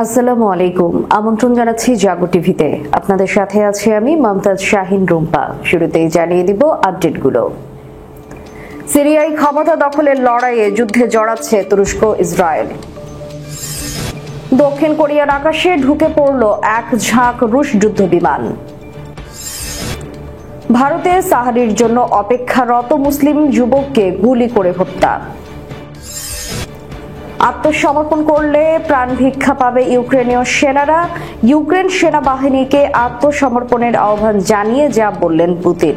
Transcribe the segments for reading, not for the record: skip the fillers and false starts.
আসসালামু আলাইকুম। আমন্ত্রণ জানাচ্ছি জাগো টিভিতে। আপনাদের সাথে আছি আমি মমতাজ শাহিন রুম্পা। শুরুতেই জানিয়ে দিব আপডেটগুলো। সিরিয়ায় ক্ষমতা দখলের লড়াইয়ে যুদ্ধে জড়াচ্ছে তুরস্ক ইসরায়েল। দক্ষিণ কোরিয়ার আকাশে ঢুকে পড়ল এক ঝাঁক রুশ যুদ্ধ বিমান। ভারতে সাহারির জন্য অপেক্ষারত মুসলিম যুবককে গুলি করে হত্যা। আত্মসমর্পণ করলে প্রাণ ভিক্ষা পাবে ইউক্রেনীয় সেনারা। ইউক্রেন সেনাবাহিনীকে আত্মসমর্পণের আহ্বান জানিয়ে যা বললেন পুতিন।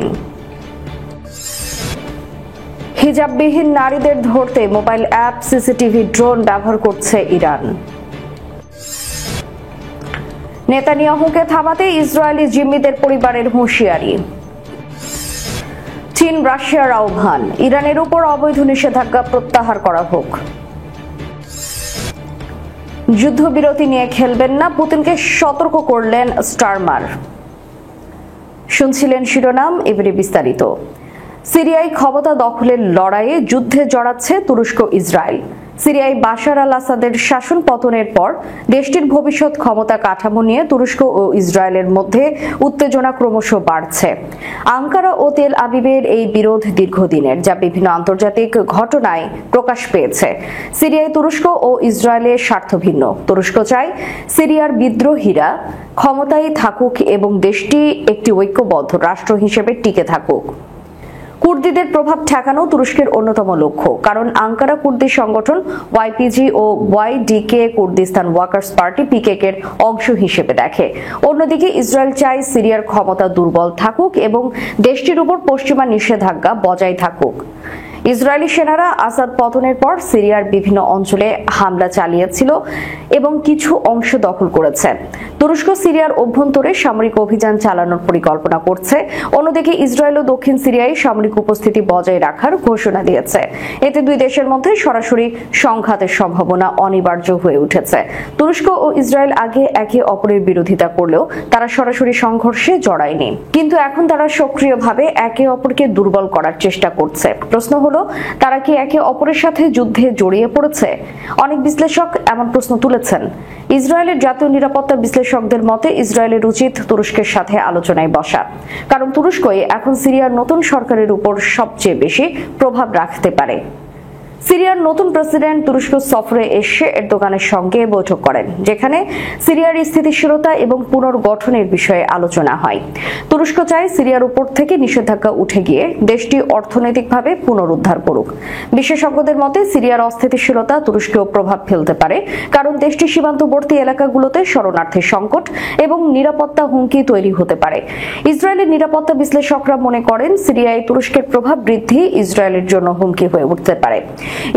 হিজাববিহীন নারীদের ধরতে মোবাইল অ্যাপ, সিসিটিভি, ড্রোন ব্যবহার করছে ইরান। নেতানিয়াহুকে থামাতে ইসরায়েলি জিম্মিদের পরিবারের হুঁশিয়ারি। চীন রাশিয়ার আহ্বান, ইরানের উপর অবৈধ নিষেধাজ্ঞা প্রত্যাহার করা হোক। যুদ্ধবিরতি নিয়ে খেলবেন না, পুতিনকে সতর্ক করলেন স্টারমার। শুনছিলেন শিরোনাম, এবারে বিস্তারিত। সিরিয়ায় ক্ষমতা দখলের লড়াইয়ে যুদ্ধে জড়াচ্ছে তুরস্ক ইসরায়েল। সিরিয়ায় বাশার আল আসাদের শাসন পতনের পর দেশটির ভবিষ্যৎ ক্ষমতা কাঠামো নিয়ে তুরস্ক ও ইসরায়েলের মধ্যে উত্তেজনা ক্রমশ বাড়ছে। আঙ্কারা ও তেল আবিবের এই বিরোধ দীর্ঘদিনের, যা বিভিন্ন আন্তর্জাতিক ঘটনায় প্রকাশ পেয়েছে। সিরিয়ায় তুরস্ক ও ইসরায়েলের স্বার্থ ভিন্ন। তুরস্ক চায় সিরিয়ার বিদ্রোহীরা ক্ষমতায় থাকুক এবং দেশটি একটি ঐক্যবদ্ধ রাষ্ট্র হিসেবে টিকে থাকুক। কুর্দিদের প্রভাব ঠেকানো তুরস্কের অন্যতম লক্ষ্য, কারণ আঙ্কারা কুর্দি সংগঠন ওয়াইপিজি ও ওয়াইডিকে কুর্দিস্তান ওয়ার্কার্স পার্টি পিকেকের অংশ হিসেবে দেখে। অন্যদিকে ইসরায়েল চায় সিরিয়ার ক্ষমতা দুর্বল থাকুক এবং দেশটির উপর পশ্চিমা নিষেধাজ্ঞা বজায় থাকুক। ইসরায়েলি সেনারা আসাদ পতনের পর সিরিয়ার বিভিন্ন অঞ্চলে হামলা চালিয়েছিল এবং কিছু অংশ দখল করেছে। তুরস্ক সিরিয়ার অভ্যন্তরে সামরিক অভিযান চালানোর পরিকল্পনা করছে। অন্যদিকে ইসরায়েল ও দক্ষিণ সিরিয়ায় সামরিক উপস্থিতি বজায় রাখার ঘোষণা দিয়েছে। এতে দুই দেশের মধ্যে সরাসরি সংঘাতের সম্ভাবনা অনিবার্য হয়ে উঠেছে। তুরস্ক ও ইসরায়েল আগে একে অপরের বিরোধিতা করলেও তারা সরাসরি সংঘর্ষে জড়ায়নি, কিন্তু এখন তারা সক্রিয়ভাবে একে অপরকে দুর্বল করার চেষ্টা করছে। প্রশ্ন হলো, তারা কি একে অপরের সাথে যুদ্ধে জড়িয়ে পড়েছে? অনেক বিশ্লেষক এমন প্রশ্ন তুলেছেন। ইসরায়েলের জাতীয় নিরাপত্তা বিশ্লেষকদের মতে ইসরায়েলের উচিত তুরস্কের সাথে আলোচনায় বসা, কারণ তুরস্কই এখন সিরিয়ার নতুন সরকারের উপর সবচেয়ে বেশি প্রভাব রাখতে পারে। সিরিয়ার নতুন প্রেসিডেন্ট তুরস্ক সফরে এসে এরদোগানের সঙ্গে বৈঠক করেন, যেখানে সিরিয়ার স্থিতিশীলতা এবং পুনর্গঠনের বিষয়ে আলোচনা হয়। তুরস্ক চায় সিরিয়ার উপর থেকে নিষেধাজ্ঞা উঠে গিয়ে দেশটি অর্থনৈতিকভাবে পুনরুদ্ধার করুক। বিশেষজ্ঞদের মতে সিরিয়ার অস্থিতিশীলতা তুরস্কেও প্রভাব ফেলতে পারে, কারণ দেশটির সীমান্তবর্তী এলাকাগুলোতে শরণার্থী সংকট এবং নিরাপত্তা হুমকি তৈরি হতে পারে। ইসরায়েলের নিরাপত্তা বিশ্লেষকরা মনে করেন সিরিয়ায় তুরস্কের প্রভাব বৃদ্ধি ইসরায়েলের জন্য হুমকি হয়ে উঠতে পারে।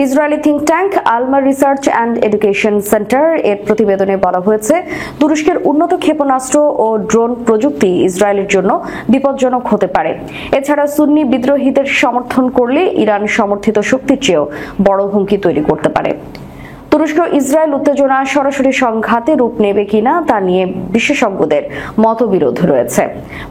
Israeli think tank Alma research and education centre এর প্রতিবেদনে বলা হয়েছে, তুরস্কের উন্নত ক্ষেপণাস্ত্র ও ড্রোন প্রযুক্তি ইসরায়েলের জন্য বিপজ্জনক হতে পারে। এছাড়া সুন্নি বিদ্রোহীদের সমর্থন করলে ইরান সমর্থিত শক্তির চেয়েও বড় হুমকি তৈরি করতে পারে। তুরস্ক ইসরায়েল উত্তেজনা সরাসরি সংঘাতে রূপ নেবে কিনা তা নিয়ে বিশেষজ্ঞদের মতবিরোধ রয়েছে।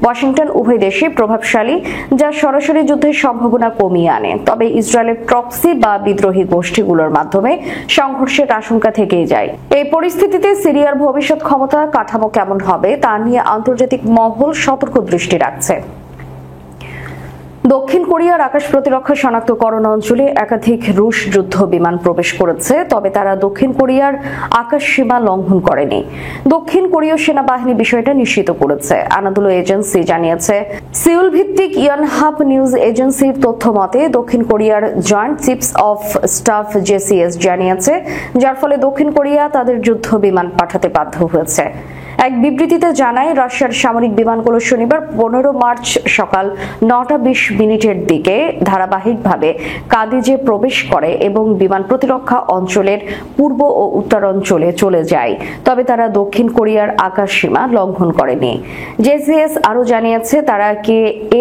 ওয়াশিংটন উভয় দেশে প্রভাবশালী, যা সরাসরি যুদ্ধের সম্ভাবনা কমিয়ে আনে। তবে ইসরায়েলের প্রক্সি বা বিদ্রোহী গোষ্ঠীগুলোর মাধ্যমে সংঘর্ষের আশঙ্কা থেকেই যায়। এই পরিস্থিতিতে সিরিয়ার ভবিষ্যৎ ক্ষমতা কাঠামো কেমন হবে তা নিয়ে আন্তর্জাতিক মহল সতর্ক দৃষ্টি রাখছে। দক্ষিণ কোরিয়ার আকাশ প্রতিরক্ষা শনাক্তকরণ অঞ্চলে একাধিক রুশ যুদ্ধ বিমান প্রবেশ করেছে, তবে তারা দক্ষিণ কোরিয়ার আকাশ সীমা লঙ্ঘন করেনি। দক্ষিণ কোরীয় সেনাবাহিনী বিষয়টা নিশ্চিত করেছে। আনাদোলু এজেন্সি জানিয়েছে, সিউল ভিত্তিক ইয়নহাপ নিউজ এজেন্সির তথ্য মতে দক্ষিণ কোরিয়ার জয়েন্ট চিফস অফ স্টাফ জেসিএস জানিয়েছে, যার ফলে দক্ষিণ কোরিয়া তাদের যুদ্ধ বিমান পাঠাতে বাধ্য হয়েছে। এক বিবৃতিতে জানায়, রাশিয়ার সামরিক বিমানগুলো শনিবার 15 মার্চ সকাল 9:20 দিকে ধারাবাহিকভাবে কাদিজে প্রবেশ করে এবং বিমান প্রতিরক্ষা অঞ্চলের পূর্ব ও উত্তরাঞ্চলে চলে যায়, তবে তারা দক্ষিণ কোরিয়ার আকাশ সীমা লঙ্ঘন করেনি। জেসিএস আরও জানিয়েছে, তারা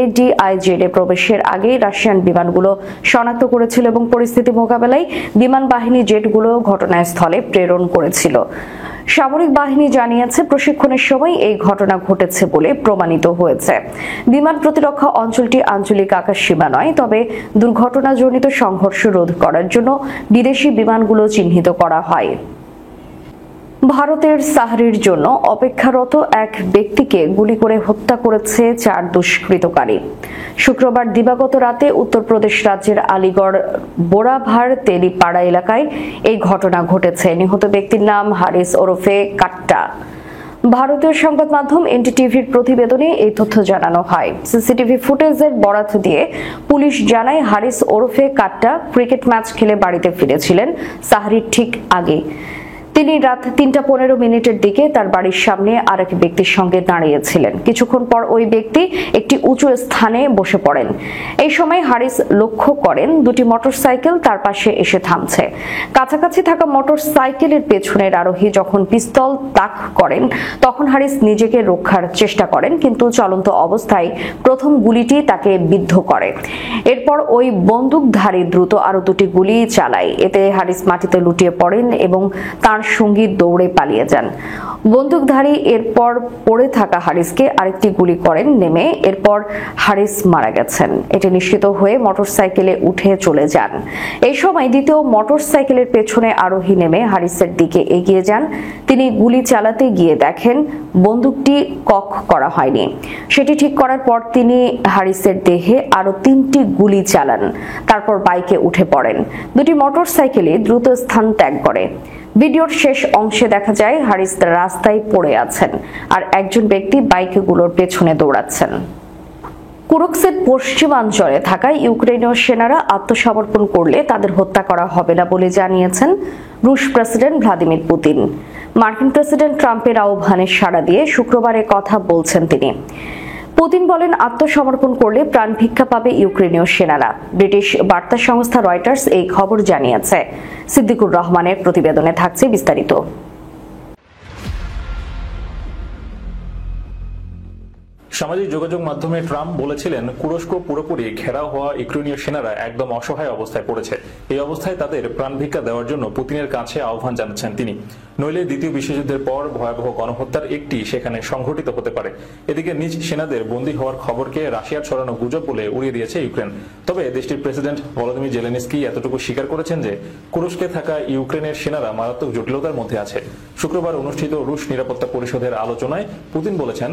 এডিআইজেডে প্রবেশের আগেই রাশিয়ান বিমানগুলো শনাক্ত করেছিল এবং পরিস্থিতি মোকাবেলায় বিমান বাহিনী জেটগুলো ঘটনাস্থলে প্রেরণ করেছিল। সামরিক বাহিনী জানিয়েছে, প্রশিক্ষণের সময় এই ঘটনা ঘটেছে বলে প্রমাণিত হয়েছে। বিমান প্রতিরক্ষা অঞ্চলটি আঞ্চলিক আকাশ সীমা নয়, তবে দুর্ঘটনাজনিত সংঘর্ষ রোধ করার জন্য বিদেশি বিমানগুলো চিহ্নিত করা হয়। ভারতের সাহরির জন্য অপেক্ষারত এক ব্যক্তিকে গুলি করে হত্যা করেছে 4 দুষ্কৃতকারী। শুক্রবার দিবাগত রাতে উত্তরপ্রদেশ রাজ্যের আলিগড় বোরাভার তেলিপাড়া এলাকায় এই ঘটনা ঘটেছে। নিহত ব্যক্তির নাম হারিস ওরফে কাট্টা। ভারতীয় সংবাদ মাধ্যম এনডিটিভির প্রতিবেদনে এই তথ্য জানানো হয়। সিসিটিভি ফুটেজের বরাত দিয়ে পুলিশ জানায়, হারিস ওরফে কাট্টা ক্রিকেট ম্যাচ খেলে বাড়িতে ফিরেছিলেন সাহরির ঠিক আগে। তিনি রাত 3:15 দিকে তার বাড়ির সামনে আরেক ব্যক্তির সঙ্গে দাঁড়িয়েছিলেন। কিছুক্ষণ পর ওই ব্যক্তি একটি উঁচু স্থানে বসে পড়েন। এই সময় হারিস লক্ষ্য করেন দুটি মোটরসাইকেল তার পাশে এসে থামছে। কাছাকাছি থাকা মোটরসাইকেলের পেছনের আরোহী যখন পিস্তল তাক করেন, তখন হারিস নিজেকে রক্ষার চেষ্টা করেন, কিন্তু চলন্ত অবস্থায় প্রথম গুলিটি তাকে বিদ্ধ করে। এরপর ওই বন্দুকধারী দ্রুত আরো দুটি গুলি চালায়। এতে হারিস মাটিতে লুটিয়ে পড়েন এবং তার সঙ্গী দৌড়ে পালিয়ে যান। বন্দুকধারী এরপর পড়ে থাকা হারিসকে আরেকটি গুলি করেন নেমে। এরপর হারিস মারা গেছেন এটি নিশ্চিত হয়ে মোটরসাইকেলে উঠে চলে যান। এই সময় দ্বিতীয় মোটরসাইকেলের পেছনে আরোহী নেমে হারিসের দিকে এগিয়ে যান। তিনি গুলি চালাতে গিয়ে দেখেন বন্দুকটি কক করা হয়নি। সেটি ঠিক করার পর তিনি হারিসের দেহে আরো 3টি গুলি চালান। তারপর বাইকে উঠে পড়েন। দুটি মোটরসাইকেলই দ্রুত স্থান ত্যাগ করে। ভিডিওর শেষ অংশে দেখা যায় হারিস রাস্তায় পড়ে আছেন আর একজন ব্যক্তি বাইকগুলোর পেছনে দৌড়াচ্ছেন। কুরস্কের পশ্চিমাঞ্চলে থাকা ইউক্রেনীয় সেনারা আত্মসমর্পণ করলে তাদের হত্যা করা হবে না বলে জানিয়েছেন রুশ প্রেসিডেন্ট ভ্লাদিমির পুতিন। মার্কিন প্রেসিডেন্ট ট্রাম্পের আহ্বানে সাড়া দিয়ে শুক্রবার কথা বলছেন তিনি। পুতিন বলেন, আত্মসমর্পণ করলে প্রাণ ভিক্ষা পাবে ইউক্রেনীয় সেনারা। ব্রিটিশ বার্তা সংস্থা রয়টার্স এই খবর জানিয়েছে। সিদ্দিকুর রহমানের প্রতিবেদনে থাকছে বিস্তারিত। সামাজিক যোগাযোগ মাধ্যমে ট্রাম্প বলেছিলেন, কুরস্ক পুরোপুরি ঘেরাও হওয়া ইউক্রেনীয় সেনারা একদম অসহায় অবস্থায় পড়েছে। এই অবস্থায় তাদের প্রাণ ভিক্ষা দেওয়ার জন্য পুতিনের কাছে আহ্বান জানাচ্ছেন তিনি। নইলে দ্বিতীয় বিশ্বযুদ্ধের পর ভয়াবহ গণহত্যার একটি সেখানে সংঘটিত হতে পারে। এদিকে নিজ সেনাদের বন্দী হওয়ার খবরকে রাশিয়ার ছড়ানো গুজব বলে উড়িয়ে দিয়েছে ইউক্রেন। তবে দেশটির প্রেসিডেন্ট ভলোদিমির জেলেনস্কি এতটুকু স্বীকার করেছেন যে কুরস্কে থাকা ইউক্রেনের সেনারা মারাত্মক জটিলতার মধ্যে আছে। শুক্রবার অনুষ্ঠিত রুশ নিরাপত্তা পরিষদের আলোচনায় পুতিন বলেছেন,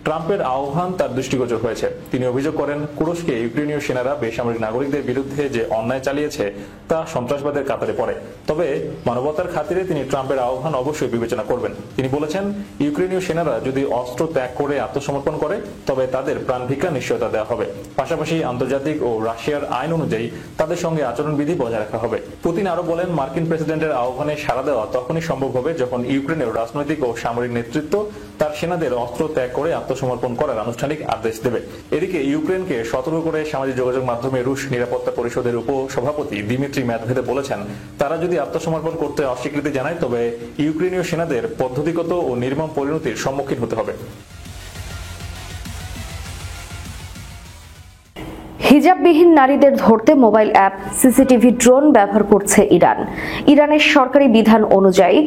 ট্রাম্পের আহ্বান তার দৃষ্টিগোচর হয়েছে। তিনি অভিযোগ করেন, কুরস্কে ইউক্রেনীয় সেনারা বেসামরিক নাগরিকদের বিরুদ্ধে যে অন্যায় চালিয়েছে তা সন্ত্রাসবাদের কাতারে পড়ে। তবে মানবতার খাতিরে তিনি ট্রাম্পের আহ্বান অবশ্যই বিবেচনা করবেন। তিনি বলেছেন, ইউক্রেনীয় সেনারা যদি অস্ত্র ত্যাগ করে আত্মসমর্পণ করে তবে তাদের প্রাণ ভিক্ষা নিশ্চয়তা দেওয়া হবে। পাশাপাশি আন্তর্জাতিক ও রাশিয়ার আইন অনুযায়ী তাদের সঙ্গে আচরণবিধি বজায় রাখা হবে। পুতিন আরো বলেন, মার্কিন প্রেসিডেন্টের আহ্বানে সাড়া দেওয়া তখনই সম্ভব হবে যখন ইউক্রেনের রাজনৈতিক ও সামরিক নেতৃত্ব তার সেনাদের অস্ত্র ত্যাগ করে আত্মসমর্পণ করার আনুষ্ঠানিক আদেশ দেবে। এদিকে ইউক্রেনকে সতর্ক করে সামাজিক যোগাযোগ মাধ্যমে রুশ নিরাপত্তা পরিষদের উপসভাপতি দিমিত্রি মেদভেদেভ বলেছেন, তারা যদি আত্মসমর্পণ করতে অস্বীকৃতি জানায় তবে ইউক্রেনীয় সেনাদের পদ্ধতিগত ও নির্মম পরিণতির সম্মুখীন হতে হবে। হিজাববিহীন নারীদের ধরতে মোবাইল অ্যাপ, সিসিটিভি, ড্রোন ব্যবহার করছে ইরান। ইরানের সরকারি বিধান অনুযায়ী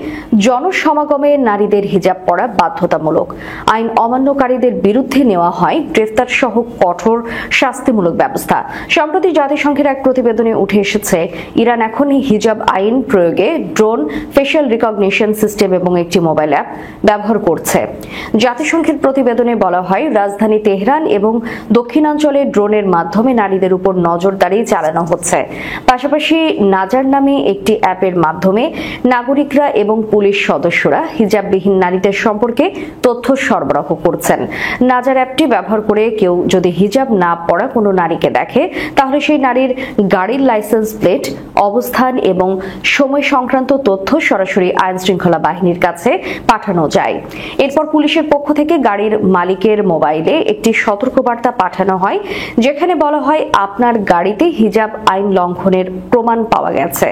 জনসমাগমে নারীদের হিজাব পরা বাধ্যতামূলক। আইন অমান্যকারীদের বিরুদ্ধে নেওয়া হয় গ্রেফতার সহ কঠোর শাস্তিমূলক ব্যবস্থা। সম্প্রতি জাতিসংঘের এক প্রতিবেদনে উঠে এসেছে, ইরান এখন হিজাব আইন প্রয়োগে ড্রোন, ফেশিয়াল রিকগনিশন সিস্টেম এবং একটি মোবাইল অ্যাপ ব্যবহার করছে। জাতিসংঘের প্রতিবেদনে বলা হয়, রাজধানী তেহরান এবং দক্ষিণাঞ্চলে ড্রোনের মাধ্যমে নারীদের উপর নজরদারি চালানো হচ্ছে। পাশাপাশি নাজার নামে একটি অ্যাপের মাধ্যমে নাগরিকরা এবং পুলিশ সদস্যরা হিজাববিহীন নারীদের সম্পর্কে তথ্য সরবরাহ করছেন। নাজার অ্যাপটি ব্যবহার করে কেউ যদি হিজাব না পরা কোনো নারীকে দেখে, তাহলে সেই নারীর গাড়ির লাইসেন্স প্লেট, অবস্থান এবং সময় সংক্রান্ত তথ্য সরাসরি আইন শৃঙ্খলা বাহিনীর কাছে পাঠানো যায়। এরপর পুলিশের পক্ষ থেকে গাড়ির মালিকের মোবাইলে একটি সতর্কবার্তা পাঠানো হয়, যেখানে বলা হয় আপনার গাড়িতে হিজাব আইন লঙ্ঘনের প্রমাণ পাওয়া গেছে।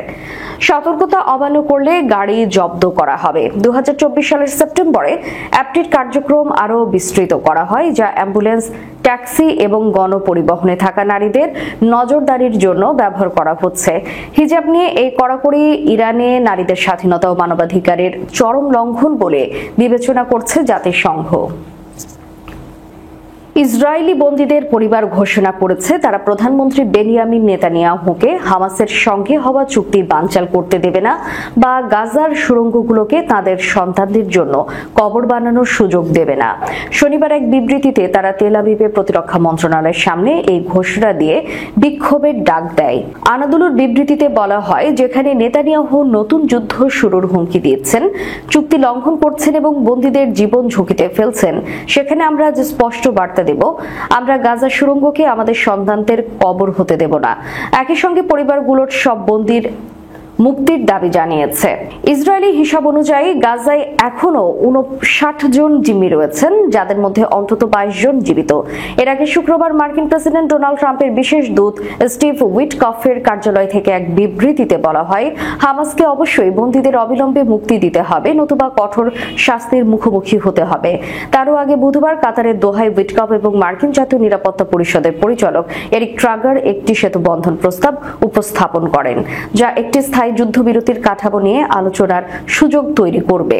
সতর্কতা অমান্য করলে গাড়ি জব্দ করা হবে। 2024 সালের সেপ্টেম্বরে অ্যাপটির কার্যক্রম আরও বিস্তৃত করা হয়, যা অ্যাম্বুলেন্স, ট্যাক্সি এবং গণপরিবহনে থাকা নারীদের নজরদারির জন্য ব্যবহার করা হচ্ছে। হিজাব নিয়ে এই কড়াকড়ি ইরানে নারীদের স্বাধীনতা ও মানবাধিকারের চরম লঙ্ঘন বলে বিবেচনা করছে জাতিসংঘ। ইসরায়েলি বন্দীদের পরিবার ঘোষণা করেছে তারা প্রধানমন্ত্রী বেনিয়ামিন নেতানিয়াহুকে হামাসের সঙ্গে হওয়া চুক্তি বানচাল করতে দেবে না বা গাজার সুড়ঙ্গগুলোকে তাদের সন্তানদের জন্য কবর বানানোর সুযোগ দেবে না। শনিবার এক বিবৃতিতে তারা তেল আবিবে প্রতিরক্ষা মন্ত্রণালয়ের সামনে এই ঘোষণা দিয়ে বিক্ষোভের ডাক দেয়। আনাদুলুর বিবৃতিতে বলা হয়, যেখানে নেতানিয়াহু নতুন যুদ্ধ শুরুর হুমকি দিচ্ছেন, চুক্তি লঙ্ঘন করছেন এবং বন্দীদের জীবন ঝুঁকিতে ফেলছেন, সেখানে আমরা যে স্পষ্ট বার্তা দেব, আমরা গাজা সুড়ঙ্গকে আমাদের সন্তানদের কবর হতে দেব না। একই সঙ্গে পরিবারগুলোর সব বন্দীর মুক্তির দাবি জানিয়েছে। ইসরায়েলি হিসাব অনুযায়ী গাজায় এখনো 59 জন জিম্মি রয়েছেন, যাদের মধ্যে অন্তত 22 জন জীবিত। এর আগে শুক্রবার মার্কিন প্রেসিডেন্ট ডোনাল্ড ট্রাম্পের বিশেষ দূত স্টিভ উইটকফের কার্যালয় থেকে এক বিবৃতিতে বলা হয়, হামাসকে অবশ্যই বন্দীদের অবিলম্বে মুক্তি দিতে হবে, নতুবা কঠোর শাস্তির মুখোমুখি হতে হবে। তারও আগে বুধবার কাতারের দোহায় উইটকফ এবং মার্কিন জাতীয় নিরাপত্তা পরিষদের পরিচালক এরিক ট্রাগার একটি সেতু বন্ধন প্রস্তাব উপস্থাপন করেন, যা একটি স্থায়ী যুদ্ধবিরতির কাঠামো নিয়ে আলোচনার সুযোগ তৈরি করবে।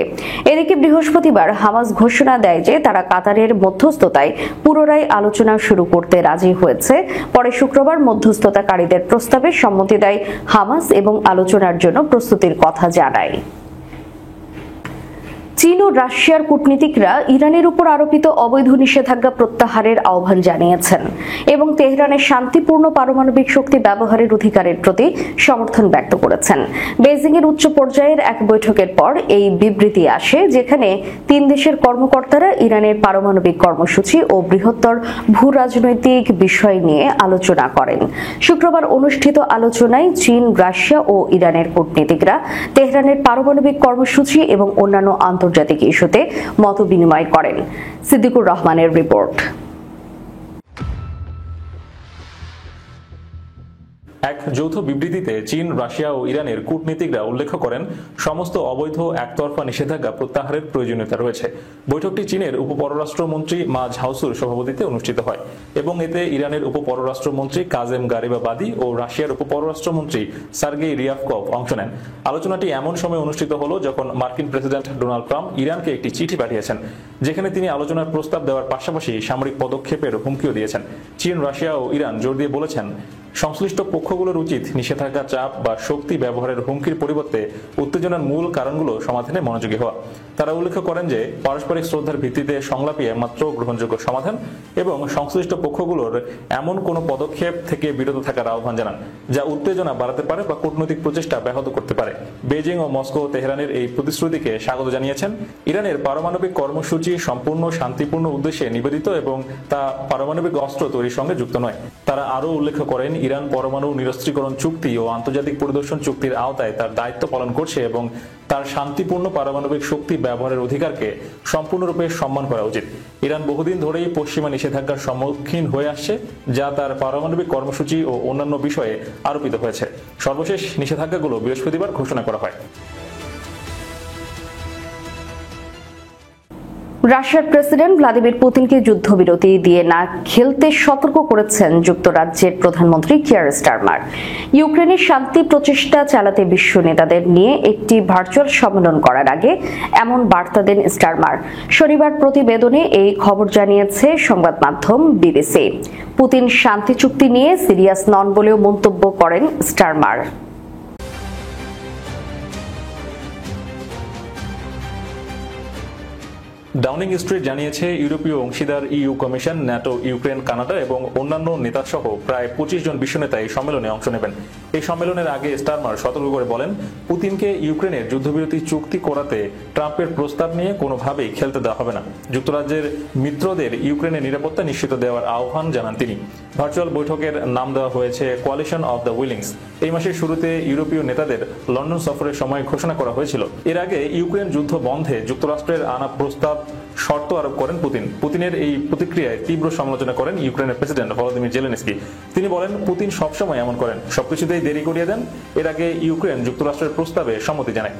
এদিকে বৃহস্পতিবার হামাস ঘোষণা দেয় যে তারা কাতারের মধ্যস্থতায় পুনরায় আলোচনা শুরু করতে রাজি হয়েছে। পরে শুক্রবার মধ্যস্থতাকারীদের প্রস্তাবে সম্মতি দেয় হামাস এবং আলোচনার জন্য প্রস্তুতির কথা জানায়। চীন ও রাশিয়ার কূটনীতিকরা ইরানের উপর আরোপিত অবৈধ নিষেধাজ্ঞা প্রত্যাহারের আহ্বান জানিয়েছেন এবং তেহরানের শান্তিপূর্ণ পারমাণবিক শক্তি ব্যবহারের অধিকারের প্রতি সমর্থন ব্যক্ত করেছেন। বেজিং এর উচ্চ পর্যায়ের এক বৈঠকের পর এই বিবৃতি আসে, যেখানে 3 দেশের কর্মকর্তারা ইরানের পারমাণবিক কর্মসূচি ও বৃহত্তর ভূ-রাজনৈতিক বিষয় নিয়ে আলোচনা করেন। শুক্রবার অনুষ্ঠিত আলোচনায় চীন, রাশিয়া ও ইরানের কূটনীতিকরা তেহরানের পারমাণবিক কর্মসূচি এবং অন্যান্য আন্তর্জাতিক ইস্যুতে মত বিনিময় করেন। সিদ্দিকুর রহমানের রিপোর্ট। এক যৌথ বিবৃতিতে চীন, রাশিয়া ও ইরানের কূটনীতিকরা উল্লেখ করেন, সমস্ত অবৈধ একতরফা নিষেধাজ্ঞা প্রত্যাহারের প্রয়োজনীয়তা রয়েছে। বৈঠকটি চীনের উপপররাষ্ট্রমন্ত্রী মা ঝাওসুর সভাপতিত্বে অনুষ্ঠিত হয় এবং এতে ইরানের উপপররাষ্ট্রমন্ত্রী কাজেম গারিবাবাদি ও রাশিয়ার উপপররাষ্ট্রমন্ত্রী সার্গেই রিয়াভকভ অংশ নেন। আলোচনাটি এমন সময় অনুষ্ঠিত হলো যখন মার্কিন প্রেসিডেন্ট ডোনাল্ড ট্রাম্প ইরানকে একটি চিঠি পাঠিয়েছেন, যেখানে তিনি আলোচনার প্রস্তাব দেওয়ার পাশাপাশি সামরিক পদক্ষেপের হুমকিও দিয়েছেন। চীন, রাশিয়া ও ইরান জোর দিয়ে বলেছেন, সংশ্লিষ্ট পক্ষগুলোর উচিত নিষেধাজ্ঞা, চাপ বা শক্তি ব্যবহারের হুমকির পরিবর্তে উত্তেজনার মূল কারণগুলো সমাধানে মনোযোগী হওয়া। তারা উল্লেখ করেন যে পারস্পরিক শ্রদ্ধার ভিত্তিতে সংলাপই একমাত্র গ্রহণযোগ্য সমাধান এবং সংশ্লিষ্ট পক্ষগুলোর এমন কোনো পদক্ষেপ থেকে বিরত থাকার আহ্বান জানান যা উত্তেজনা বাড়াতে পারে বা কূটনৈতিক প্রচেষ্টা ব্যাহত করতে পারে। বেজিং ও মস্কো তেহরানের এই প্রতিশ্রুতিকে স্বাগত জানিয়েছেন। ইরানের পারমাণবিক কর্মসূচি সম্পূর্ণ শান্তিপূর্ণ উদ্দেশ্যে নিবেদিত এবং তা পারমাণবিক অস্ত্র তৈরির সঙ্গে যুক্ত নয়। তারা আরও উল্লেখ করেন, ইরান পরমাণু নিরস্ত্রীকরণ চুক্তি ও আন্তর্জাতিক পরিদর্শন চুক্তির আওতায় তার দায়িত্ব পালন করছে এবং তার শান্তিপূর্ণ পারমাণবিক শক্তি ব্যবহারের অধিকারকে সম্পূর্ণরূপে সম্মান করা উচিত। ইরান বহুদিন ধরেই পশ্চিমা নিষেধাজ্ঞার সম্মুখীন হয়ে আসছে, যা তার পারমাণবিক কর্মসূচি ও অন্যান্য বিষয়ে আরোপিত হয়েছে। সর্বশেষ নিষেধাজ্ঞাগুলো বৃহস্পতিবার ঘোষণা করা হয়। রাশিয়ার প্রেসিডেন্ট ভ্লাদিমির পুতিনকে যুদ্ধবিরতি দিয়ে না খেলতে সতর্ক করেছেন যুক্তরাজ্যের প্রধানমন্ত্রী কিয়ার স্টারমার। ইউক্রেনের শান্তি প্রচেষ্টা চালাতে বিশ্ব নেতাদের নিয়ে একটি ভার্চুয়াল সম্মেলন করার আগে এমন বার্তা দেন স্টারমার। শনিবার প্রতিবেদনে এই খবর জানিয়েছে সংবাদ মাধ্যম বিবিসি। পুতিন শান্তি চুক্তি নিয়ে সিরিয়াস নন বলেও মন্তব্য করেন স্টারমার। ডাউনিং স্ট্রিট জানিয়েছে, ইউরোপীয় অংশীদার EU commission, NATO, Ukraine, Canada এবং অন্যান্য নেতাসহ প্রায় 25 জন বিশ্ব নেতা এই সম্মেলনে অংশ নেবেন। এই সম্মেলনের আগে স্টারমার সতর্ক করে বলেন, পুতিনকে ইউক্রেনের যুদ্ধবিরতি চুক্তি করাতে ট্রাম্পের প্রস্তাব নিয়ে কোনোভাবেই খেলতে দেওয়া হবে না। যুক্তরাজ্যের মিত্রদের ইউক্রেনের নিরাপত্তা নিশ্চিত দেওয়ার আহ্বান জানান তিনি। ভার্চুয়াল বৈঠকের নাম দেওয়া হয়েছে কোয়ালিশন অফ দ্য উইলিংস। এই মাসের শুরুতে ইউরোপীয় নেতাদের লন্ডন সফরের সময় ঘোষণা করা হয়েছিল। এর আগে ইউক্রেন যুদ্ধ বন্ধে যুক্তরাষ্ট্রের আনা প্রস্তাব শর্ত আরোপ করেন পুতিন। পুতিনের এই প্রতিক্রিয়ায় তীব্র সমালোচনা করেন ইউক্রেনের প্রেসিডেন্ট ভলোদিমির জেলেনস্কি। তিনি বলেন, পুতিন সবসময় এমন করেন, সবকিছুতেই দেরি করিয়ে দেন। এর আগে ইউক্রেন যুক্তরাষ্ট্রের প্রস্তাবে সম্মতি জানায়।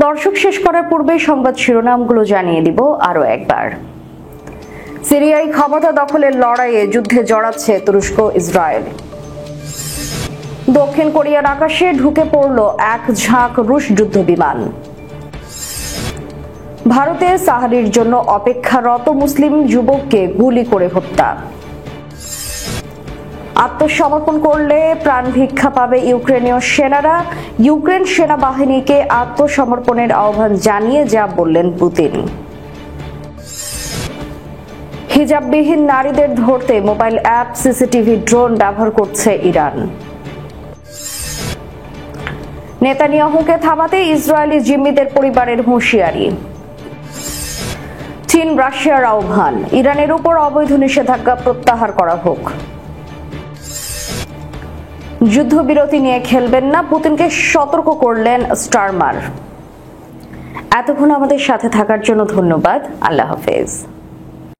দর্শক, শেষ করার পূর্বে সংবাদ শিরোনামগুলো জানিয়ে দিব আরো একবার। সিরিয়ায় ক্ষমতা দখলের লড়াইয়ে যুদ্ধে জড়াচ্ছে তুরস্ক, ইসরায়েল। দক্ষিণ কোরিয়ার আকাশে ঢুকে পড়ল এক ঝাঁক রুশ যুদ্ধ বিমান। ভারতে সাহারির জন্য অপেক্ষারত মুসলিম যুবককে গুলি করে হত্যা। আত্মসমর্পণ করলে প্রাণ ভিক্ষা পাবে ইউক্রেনীয় সেনারা। ইউক্রেন সেনাবাহিনীকে আত্মসমর্পণের আহ্বান জানিয়ে যা বললেন পুতিন। হিজাববিহীন নারীদের ধরতে মোবাইল অ্যাপ, সিসিটিভি, ড্রোন ব্যবহার করছে ইরান। নেতানিয়াহুকে থামাতে ইসরায়েলি জিম্মিদের পরিবারের হুঁশিয়ারি। চীন রাশিয়ার আহ্বান, ইরানের উপর অবৈধ নিষেধাজ্ঞা প্রত্যাহার করা হোক। যুদ্ধবিরতি নিয়ে খেলবেন না, পুতিনকে সতর্ক করলেন স্টারমার। এতক্ষণ আমাদের সাথে থাকার জন্য ধন্যবাদ। আল্লাহ হাফেজ।